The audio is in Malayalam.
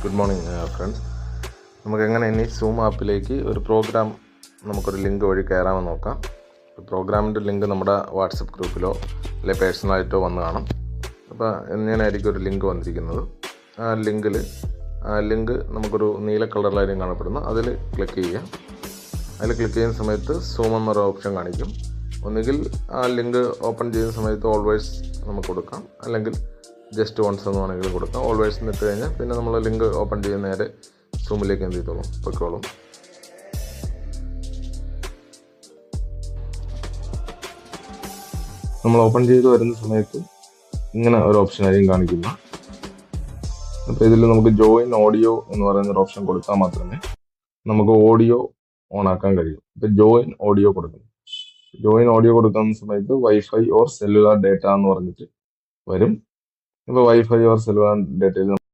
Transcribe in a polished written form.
Good morning friends. നമുക്ക് എങ്ങനെ ഇനി സൂം ആപ്പിലേക്ക് ഒരു പ്രോഗ്രാം നമുക്കൊരു ലിങ്ക് വഴി കയറാമെന്ന് നോക്കാം. പ്രോഗ്രാമിൻ്റെ ലിങ്ക് നമ്മുടെ വാട്സപ്പ് ഗ്രൂപ്പിലോ അല്ലെങ്കിൽ പേഴ്സണലായിട്ടോ വന്ന് കാണും. അപ്പോൾ ഇങ്ങനെയായിരിക്കും ഒരു ലിങ്ക് വന്നിരിക്കുന്നത്. ആ ലിങ്ക് നമുക്കൊരു നീല കളറിലായിരിക്കും കാണപ്പെടുന്നു. അതിൽ ക്ലിക്ക് ചെയ്യുക. അതിൽ ക്ലിക്ക് ചെയ്യുന്ന സമയത്ത് സൂം എന്നൊരു ഓപ്ഷൻ കാണിക്കും. ഒന്നുകിൽ ആ ലിങ്ക് ഓപ്പൺ ചെയ്യുന്ന സമയത്ത് ഓൾവേസ് നമുക്ക് കൊടുക്കാം, അല്ലെങ്കിൽ ജസ്റ്റ് വൺസ് എന്ന് വേണമെങ്കിൽ കൊടുക്കാം. ഓൾവേസ് ഇട്ട് കഴിഞ്ഞാൽ പിന്നെ നമ്മൾ ലിങ്ക് ഓപ്പൺ ചെയ്യുന്ന നേരെ സൂമിലേക്ക് എന്ത് ചെയ്തോളും, പൊയ്ക്കോളും. നമ്മൾ ഓപ്പൺ ചെയ്ത് വരുന്ന സമയത്ത് ഇങ്ങനെ ഒരു ഓപ്ഷൻ ആയിരിക്കും കാണിക്കുന്നത്. അപ്പോൾ ഇതിൽ നമുക്ക് ജോയിൻ ഓഡിയോ എന്ന് പറയുന്ന ഒരു ഓപ്ഷൻ കൊടുത്താൽ മാത്രമേ നമുക്ക് ഓഡിയോ ഓൺ ആക്കാൻ കഴിയും. ഇപ്പോൾ ജോയിൻ ഓഡിയോ കൊടുക്കുന്ന സമയത്ത് വൈഫൈ ഓർ സെല്ലുലാർ ഡേറ്റ എന്ന് പറഞ്ഞിട്ട് വരും. ഇപ്പോൾ വൈഫൈ ഓർ സെല്ലുലാർ ഡേറ്റയിൽ